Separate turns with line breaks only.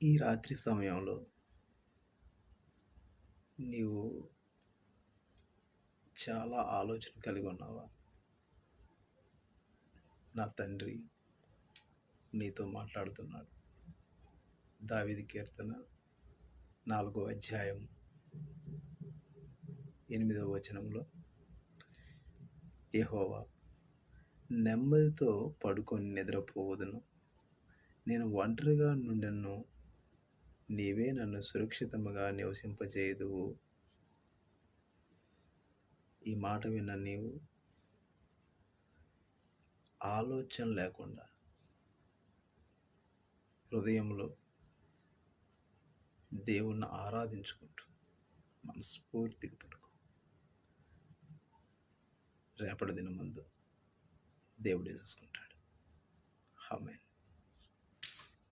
ఈ రాత్రి సమయంలో నీవు చాలా ఆలోచన కలిగి ఉన్నావా? నా తండ్రి నీతో మాట్లాడుతున్నాడు. దావీదు కీర్తన 4వ అధ్యాయం 8వ వచనంలో, యెహోవా నెమ్మదితో పడుకొని నిద్రపోవదును, నేను ఒంటరిగా నుండెను, నీవే నన్ను సురక్షితముగా నివసింపజేయుదువు. ఈ మాట విన్న నీవు ఆలోచన లేకుండా హృదయంలో దేవుణ్ణి ఆరాధించుకుంటూ మనస్ఫూర్తిగా పడుకో. రేపటి దినమందు దేవుడే చూసుకుంటాడు. ఆమేన్.